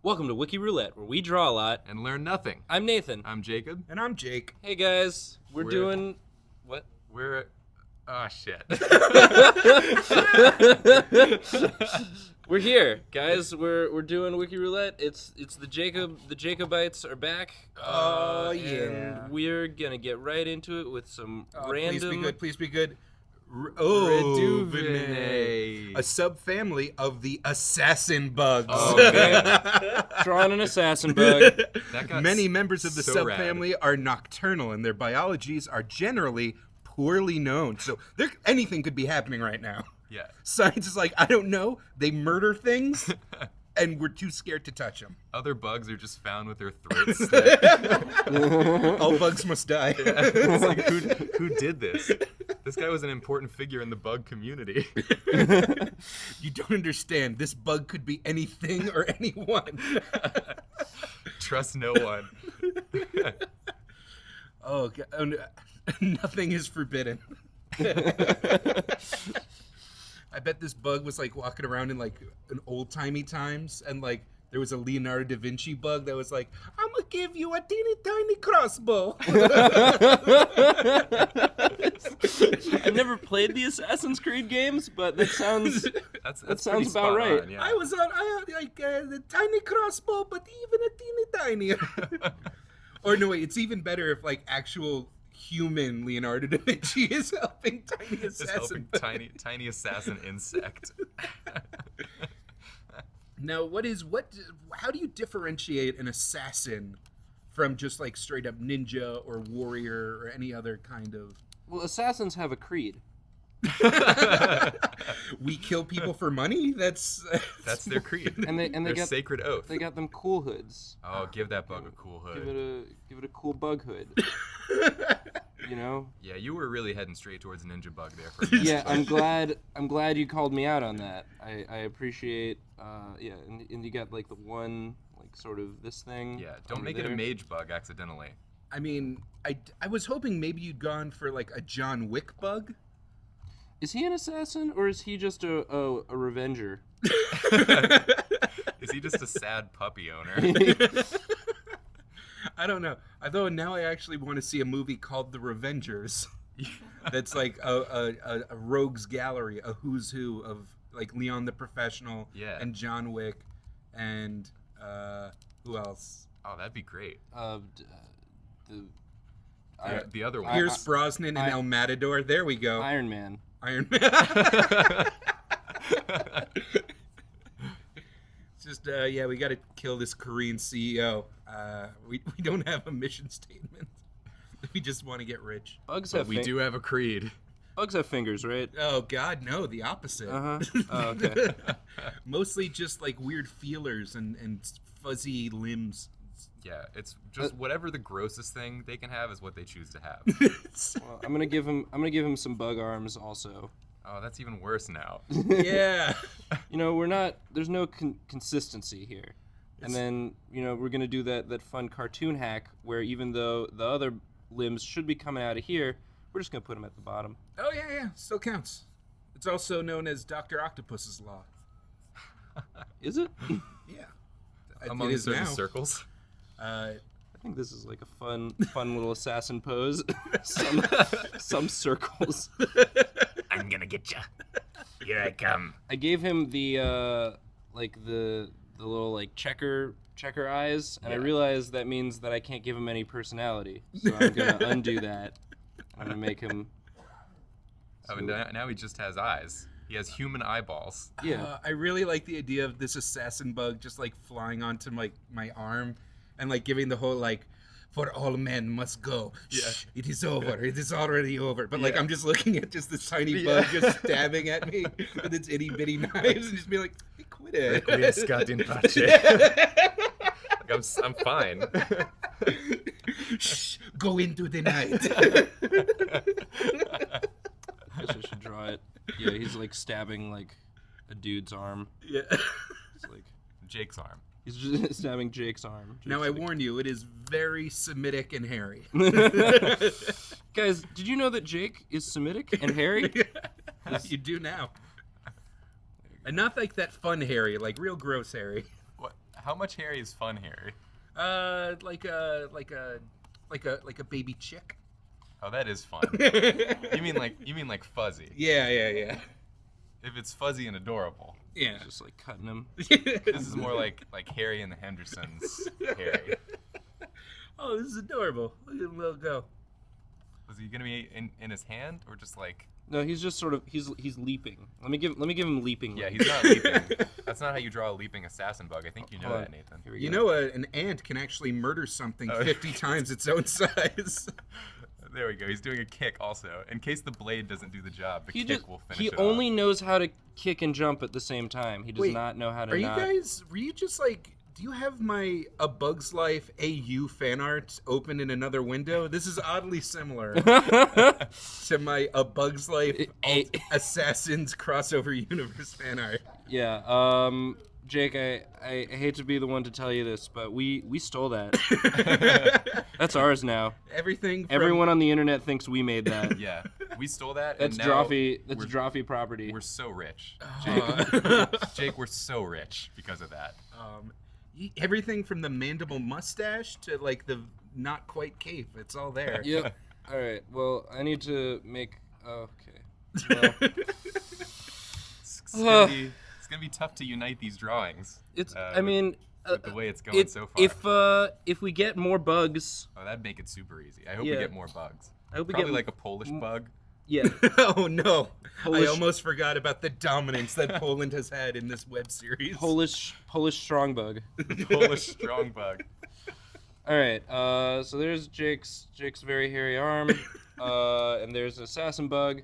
Welcome to Wiki Roulette, where we draw a lot. And learn nothing. I'm Nathan. I'm Jacob. And I'm Jake. Hey guys, we're doing... What? We're... Oh, shit. We're here, guys. We're doing Wiki Roulette. It's the Jacobites are back. Oh, yeah. And we're gonna get right into it with some random... Please be good. Reduvene. A subfamily of the assassin bugs. Oh, man. Drawing an assassin bug. Many members of the so subfamily are nocturnal, and their biologies are generally poorly known. So anything could be happening right now. Yeah. Science is like, I don't know. They murder things, and we're too scared to touch them. Other bugs are just found with their throats. All bugs must die. Yeah. It's like, who did this? This guy was an important figure in the bug community. You don't understand. This bug could be anything or anyone. Trust no one. Oh, God. Nothing is forbidden. I bet this bug was like walking around in like an old-timey times, and like there was a Leonardo da Vinci bug that was like, I'm gonna give you a teeny tiny crossbow. I've never played the Assassin's Creed games, but that sounds That sounds about right. On, yeah. I had like the tiny crossbow, but even a teeny tiny. Or no, wait, it's even better if like actual human Leonardo da Vinci is helping tiny assassin. Just helping tiny assassin insect. Now, how do you differentiate an assassin from just like straight up ninja or warrior or any other kind of... Well, assassins have a creed. We kill people for money? That's their creed. And they their got sacred oath. They got them cool hoods. Oh, give that bug a cool hood. Give it a cool bug hood. You know? Yeah, you were really heading straight towards a ninja bug there for a minute. Yeah, I'm glad you called me out on that. I appreciate and you got like the one like sort of this thing. Yeah, don't make it a mage bug accidentally. I mean, I was hoping maybe you'd gone for like a John Wick bug. Is he an assassin or is he just a revenger? Is he just a sad puppy owner? I don't know. Although now I actually want to see a movie called The Revengers. That's like a rogues gallery, a who's who of like Leon the Professional and John Wick and who else? Oh, that'd be great. The other one. Pierce Brosnan and El Matador. There we go. Iron Man. It's just we got to kill this Korean CEO. We don't have a mission statement. We just want to get rich. We do have a creed. Bugs have fingers, right? Oh God, no, the opposite. Oh, okay. Mostly just like weird feelers and fuzzy limbs. Yeah, it's just whatever the grossest thing they can have is what they choose to have. Well, I'm gonna give him some bug arms also. Oh, that's even worse now. Yeah. You know, there's no consistency here. And then, you know, we're gonna do that fun cartoon hack where even though the other limbs should be coming out of here, we're just gonna put them at the bottom. Oh yeah, still counts. It's also known as Dr. Octopus's law. Is it? Yeah. Among certain circles. I think this is like a fun little assassin pose. some circles. I'm gonna get ya. Here I come. I gave him the little like checker eyes, and I realized that means that I can't give him any personality. So I'm gonna undo that. I'm gonna make him. Now he just has eyes. He has human eyeballs. Yeah. I really like the idea of this assassin bug just like flying onto my arm and like giving the whole like, for all men must go. Yeah. Shh, it is over. It is already over. But like I'm just looking at just this tiny bug just stabbing at me with its itty bitty knives and just be like, hey, quit it. Like, I'm fine. Shh, go into the night. I guess I should draw it. Yeah, he's like stabbing like a dude's arm. Yeah. It's like Jake's arm. He's just stabbing Jake's arm. Now I warn you, it is very Semitic and hairy. Guys, did you know that Jake is Semitic and hairy? You do now. And not like that fun hairy, like real gross hairy. What? How much Harry is fun Harry? Like a baby chick. Oh, that is fun. You mean like fuzzy? Yeah. If it's fuzzy and adorable. Yeah. Just like cutting him. This is more like Harry and the Hendersons. Harry. Oh, this is adorable. Look at him little go. Was he gonna be in his hand or just like? No, he's just sort of he's leaping. Let me give him leaping. Yeah, legs. he's not leaping. That's not how you draw a leaping assassin bug. I think you know Hold that, on. Nathan. Here we You go. know, an ant can actually murder something 50 times its own size. There we go. He's doing a kick also. In case the blade doesn't do the job, the kick will finish He it only off. knows how to kick and jump at the same time. He does Wait, not know how to Were you just like, do you have my A Bug's Life AU fan art open in another window? This is oddly similar to my A Bug's Life Assassins crossover universe fan art. Yeah, Jake, I hate to be the one to tell you this, but we stole that. That's ours now. Everyone on the internet thinks we made that. Yeah, we stole that. That's and now Drawfee. That's Drawfee property. We're so rich, Jake, we're so rich because of that. Everything from the mandible mustache to like the not quite cape. It's all there. Yep. All right. Well, I need to make. Okay. Well, It's gonna be tough to unite these drawings. it's. With the way it's going so far. If we get more bugs. Oh, that'd make it super easy. I hope we get more bugs. I hope we Probably get like a Polish bug. Yeah. Oh no! Polish- I almost forgot about the dominance that Poland has had in this web series. Polish strong bug. Polish strong bug. All right. So there's Jake's very hairy arm, and there's an assassin bug.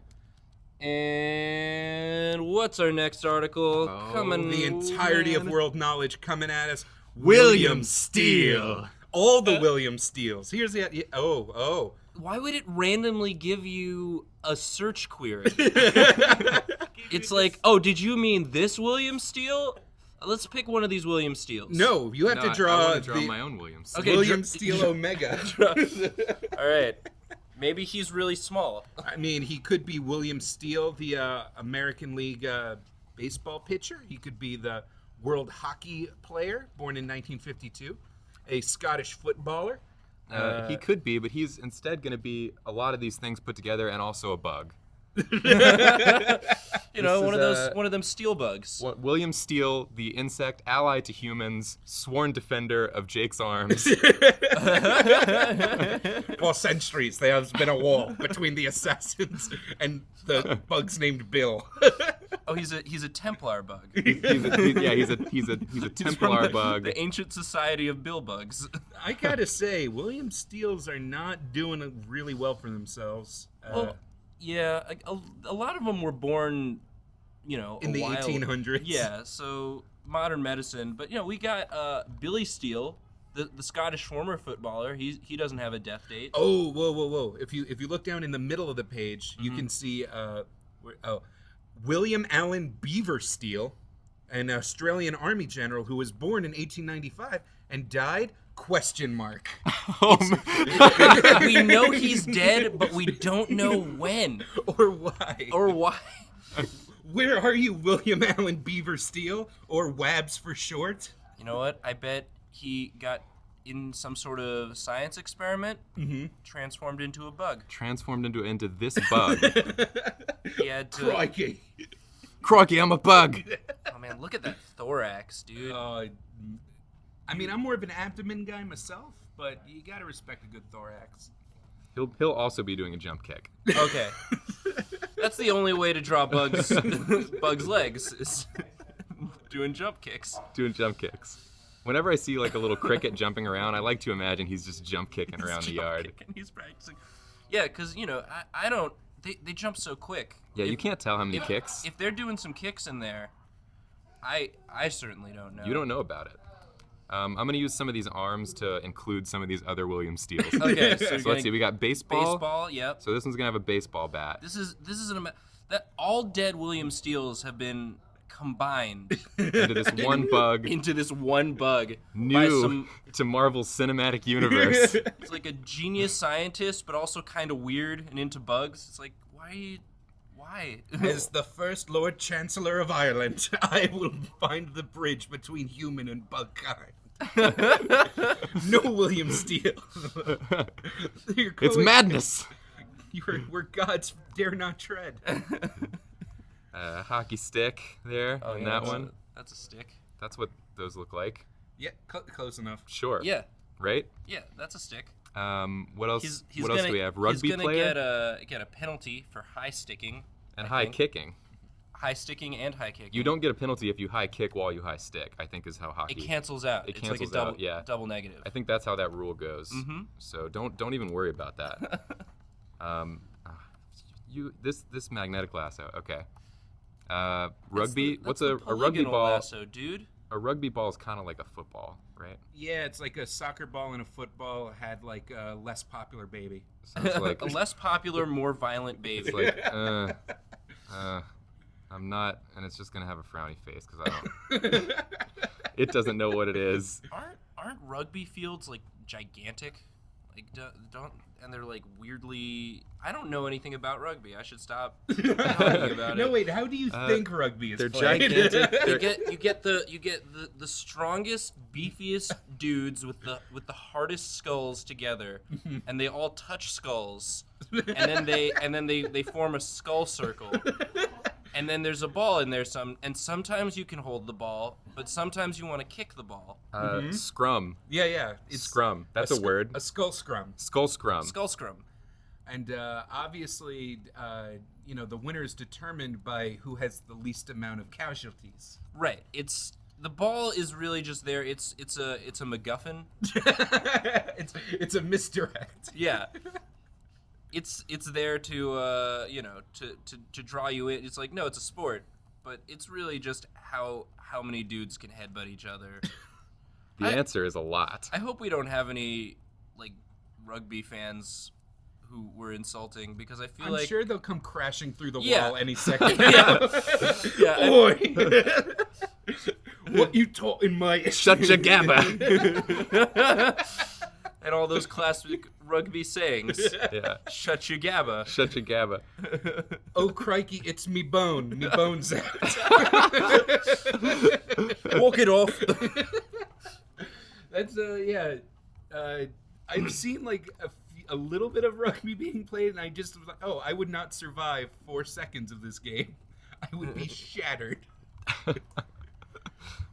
And what's our next article? Coming. The entirety of world knowledge coming at us. William Steele. All the William Steeles. Here's the. Oh. Why would it randomly give you a search query? It's like, oh, did you mean this William Steele? Let's pick one of these William Steeles. No, you have to draw. I want to draw my own William Steele. Okay, William Steele Omega. All right. Maybe he's really small. I mean, he could be William Steele, the American League baseball pitcher. He could be the world hockey player, born in 1952, a Scottish footballer. He could be, but he's instead going to be a lot of these things put together and also a bug. You know, one of them steel bugs. William Steele, the insect ally to humans, sworn defender of Jake's arms. For centuries, there has been a war between the assassins and the bugs named Bill. Oh, he's a Templar bug. He's a Templar bug. The ancient society of bill bugs. I gotta say, William Steeles are not doing really well for themselves. Well, yeah, a lot of them were born, in the 1800s. Yeah, so modern medicine. But we got Billy Steele, the Scottish former footballer. He doesn't have a death date. Oh, whoa! If you look down in the middle of the page, you can see William Allen Beaver Steele, an Australian Army general who was born in 1895 and died ? We know he's dead, but we don't know when or why. Where are you, William Allen Beaver Steele, or WABS for short? You know what? I bet he got in some sort of science experiment, transformed into a bug. Transformed into this bug. He had to. Crikey, I'm a bug. Oh man, look at that thorax, dude. I mean, I'm more of an abdomen guy myself, but you gotta respect a good thorax. He'll also be doing a jump kick. Okay. That's the only way to draw bugs legs is doing jump kicks. Doing jump kicks. Whenever I see like a little cricket jumping around, I like to imagine he's just jump kicking around the yard. He's practicing. Yeah, because I don't. They jump so quick. Yeah, you can't tell how many kicks. If they're doing some kicks in there, I certainly don't know. You don't know about it. I'm going to use some of these arms to include some of these other William Steeles. Okay, so let's see. We got baseball. Baseball, yep. So this one's going to have a baseball bat. This is that all dead William Steeles have been combined into this one bug. New to Marvel's cinematic universe. It's like a genius scientist, but also kind of weird and into bugs. It's like, why Why? As the first Lord Chancellor of Ireland, I will find the bridge between human and bug kind. No, William Steele. It's madness. Where gods dare not tread. Hockey stick there in that one. That's a stick. That's what those look like. Yeah, close enough. Sure. Yeah. Right? Yeah, that's a stick. What else? He's what else do we have? Rugby he's gonna player get a penalty for high sticking. and I high think. kicking. High sticking and high kicking. You don't get a penalty if you high kick while you high stick, I think is how hockey. It cancels out. It's cancels like a double, out, yeah. double negative. I think that's how that rule goes. Mm-hmm. So don't even worry about that. This magnetic lasso. Okay. Rugby. That's what's the a rugby polygonal ball? lasso, dude. A rugby ball is kind of like a football, right? Yeah, it's like a soccer ball and a football had like a less popular baby. So it's like A less popular, more violent baby. it's like I'm not, and it's just gonna have a frowny face because I don't. It doesn't know what it is. Aren't rugby fields like gigantic? Like don't and they're like weirdly. I don't know anything about rugby. I should stop talking about it. No, wait. How do you think rugby is they're played? gigantic. You get the strongest, beefiest dudes with the hardest skulls together, and they all touch skulls, and then they form a skull circle. And then there's a ball in there, and sometimes you can hold the ball, but sometimes you want to kick the ball. Scrum. Yeah. It's Scrum. That's a word. A skull scrum. Skull scrum. Skull scrum. And obviously, the winner is determined by who has the least amount of casualties. Right. The ball is really just there. It's a MacGuffin. It's a misdirect. Yeah. It's there to to draw you in. It's like, no, it's a sport, but it's really just how many dudes can headbutt each other. The answer is a lot. I hope we don't have any like rugby fans who were insulting, because I feel I'm like sure they'll come crashing through the Yeah. wall any second. Yeah. Oi! What you taught in my Shut your gabba. and all those classic rugby sayings. Yeah. Shut your gabba. Shut your gabba. Oh crikey, it's me bone. Me bone's out. Walk it off. That's I've seen like a little bit of rugby being played, and I just was like, oh, I would not survive 4 seconds of this game. I would be shattered.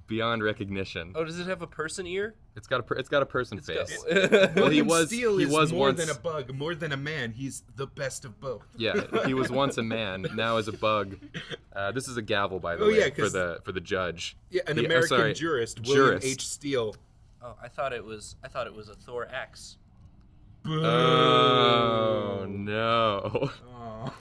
Beyond recognition. Oh, does it have a person ear? It's got a person face. Well, William Steele he is was more once than a bug, more than a man. He's the best of both. Yeah, he was once a man, now is a bug. This is a gavel, by the Oh, way, yeah, for the judge. Yeah, an Yeah, American sorry, jurist, William jurist. H. Steele. Oh, I thought it was a Thor axe. Oh no! Oh.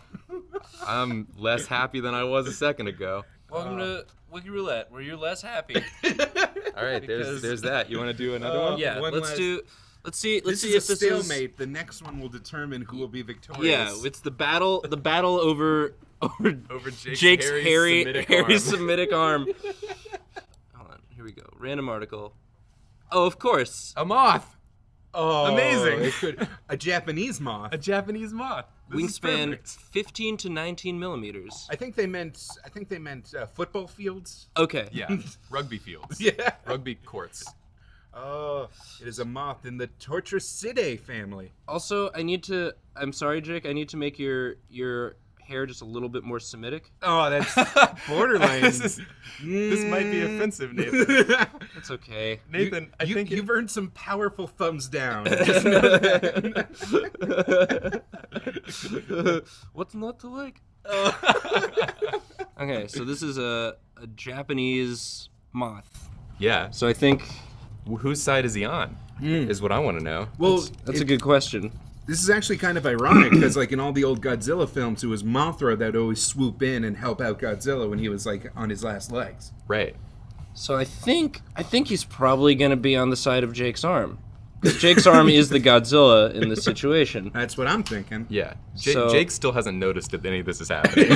I'm less happy than I was a second ago. Welcome to Wiki Roulette, where you're less happy. All right, there's that. You want to do another one? Yeah, One let's last- see. Let's see This if is a this stalemate. The next one will determine who will be victorious. Yeah, it's the battle over Over Jake's hairy arm. Semitic arm. Hold on, here we go. Random article. Oh, of course. A moth. Oh, Amazing. it could, a Japanese moth. A Japanese moth. This is Wingspan perfect. 15 to 19 millimeters. I think they meant football fields. Okay. Yeah, rugby fields. Yeah. Rugby courts. Oh, it is a moth in the Tortricidae family. Also, I'm sorry, Jake. I need to make your hair just a little bit more Semitic. Oh, that's borderline. This might be offensive, Nathan. It's okay. Nathan, I think you've earned some powerful thumbs down. What's not to like? Okay, so this is a Japanese moth. Yeah. So I think Whose side is he on? Is what I want to know. Well, that's a good question. this is actually kind of ironic because, like, in all the old Godzilla films, it was Mothra that would always swoop in and help out Godzilla when he was like on his last legs. Right. So I think he's probably gonna be on the side of Jake's arm. 'Cause Jake's arm is the Godzilla in this situation. That's what I'm thinking. Yeah. So- Jake still hasn't noticed that any of this is happening.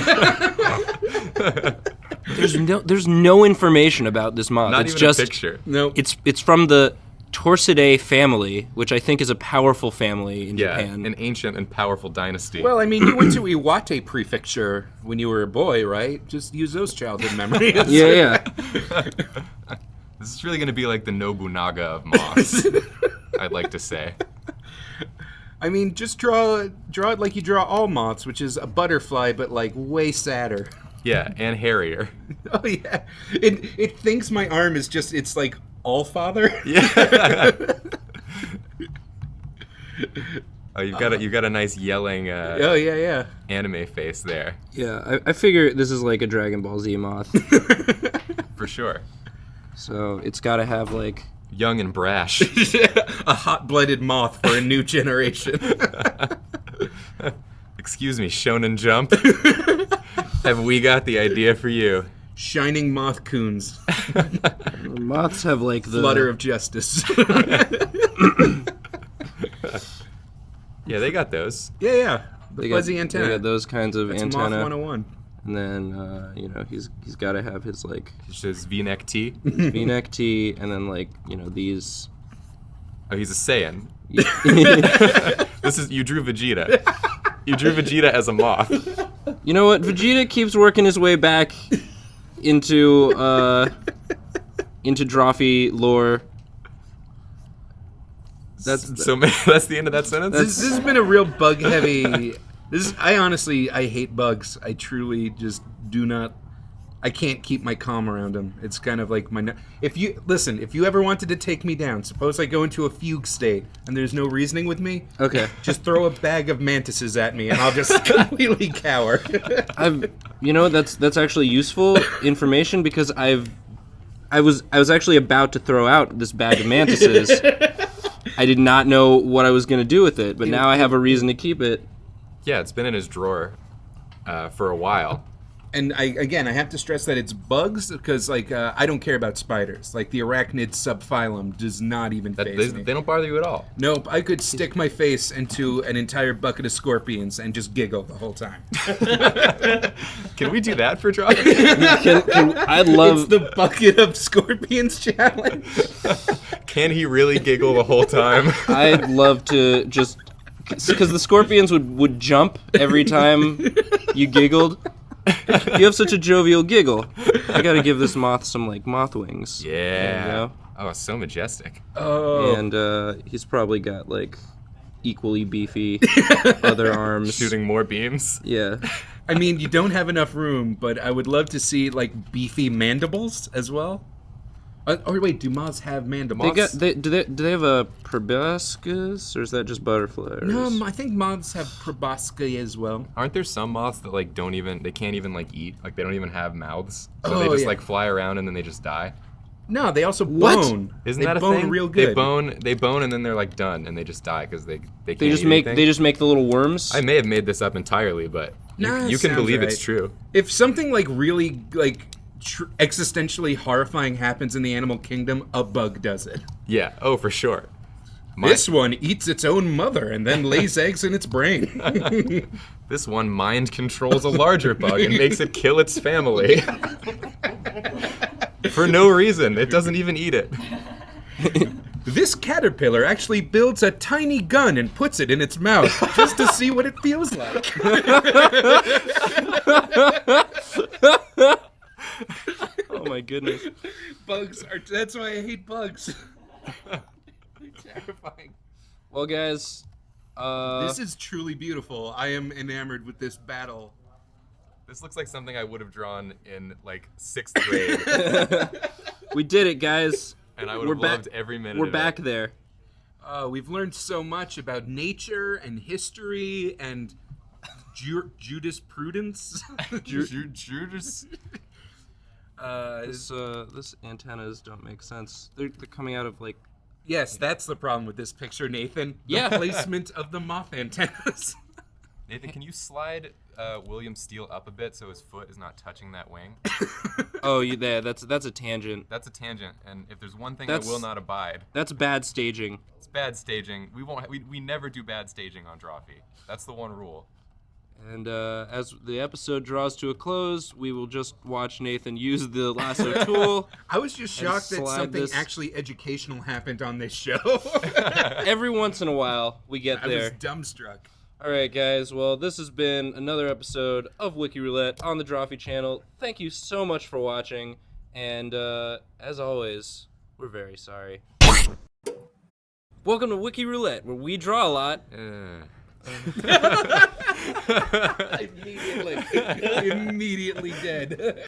There's no information about this moth. Not it's even just a picture. No, It's from the Torsidae family, which I think is a powerful family in Japan. An ancient and powerful dynasty. Well, I mean, you went to Iwate Prefecture when you were a boy, right? Just use those childhood memories. Yeah. This is really going to be like the Nobunaga of moths, I'd like to say. I mean, just draw it like you draw all moths, which is a butterfly, but like way sadder. Yeah, and hairier. Oh yeah, it thinks my arm is just it's like all father. Yeah. Oh, you've got a nice yelling. Oh yeah. Anime face there. Yeah, I figure this is like a Dragon Ball Z moth. For sure. So it's got to have like young and brash. A hot-blooded moth for a new generation. Excuse me, Shonen Jump. Have we got the idea for you? Shining moth coons. Moths have like the flutter of justice. Yeah, they got those. Yeah. The fuzzy antenna. They got those kinds of That's antenna. Moth 101. And then he's got to have his like his V-neck tee. V-neck tee, and then like these. Oh, he's a Saiyan. You drew Vegeta. You drew Vegeta as a moth. You know what? Vegeta keeps working his way back into Drawfee lore. That's the end of that sentence. This has been a real bug heavy. I hate bugs. I truly just do not. I can't keep my calm around them. It's kind of like if you ever wanted to take me down, suppose I go into a fugue state and there's no reasoning with me. Okay. Just throw a bag of mantises at me and I'll just completely cower. That's actually useful information because I was actually about to throw out this bag of mantises. I did not know what I was going to do with it, but now I have a reason to keep it. Yeah, it's been in his drawer for a while. And I have to stress that it's bugs because, I don't care about spiders. Like, the arachnid subphylum does not even faze me. They don't bother you at all. Nope, I could stick my face into an entire bucket of scorpions and just giggle the whole time. Can we do that for Drawfee? I'd love... It's the bucket of scorpions challenge. Can he really giggle the whole time? I'd love to just... Because the scorpions would jump every time you giggled. You have such a jovial giggle. I gotta give this moth some moth wings. Yeah. Oh, so majestic. Oh. And he's probably got equally beefy other arms. Shooting more beams. Yeah. I mean, you don't have enough room, but I would love to see beefy mandibles as well. Or wait, do moths have mandibles? Do they have a proboscis, or is that just butterflies? No, I think moths have proboscis as well. Aren't there some moths that they can't even eat? They don't even have mouths, so they just fly around and then they just die. No, they also bone. Isn't they that a bone thing? Real good. They bone and then they're done and they just die because they can't. They just make the little worms. I may have made this up entirely, but you can believe it's true. If something really existentially horrifying happens in the animal kingdom, a bug does it. Yeah. Oh, for sure. This one eats its own mother and then lays eggs in its brain. This one mind controls a larger bug and makes it kill its family. For no reason. It doesn't even eat it. This caterpillar actually builds a tiny gun and puts it in its mouth just to see what it feels like. Oh my goodness. That's why I hate bugs. They're terrifying. Well, guys, this is truly beautiful. I am enamored with this battle. This looks like something I would have drawn in 6th grade. We did it, guys. And I would have loved every minute We're of back it. there. We've learned so much about nature and history and jurisprudence. Judas. This antennas don't make sense. They're coming out of Yes, that's the problem with this picture, Nathan. The placement of the moth antennas. Nathan, can you slide William Steele up a bit so his foot is not touching that wing? Oh, that's a tangent. That's a tangent, and if there's one thing I will not abide, that's bad staging. It's bad staging. We never do bad staging on Drawfee. That's the one rule. And as the episode draws to a close, we will just watch Nathan use the lasso tool. I was just shocked that something actually educational happened on this show. Every once in a while, we get there. I was dumbstruck. All right, guys. Well, this has been another episode of Wiki Roulette on the Drawfee channel. Thank you so much for watching. And as always, we're very sorry. Welcome to Wiki Roulette, where we draw a lot. Immediately dead.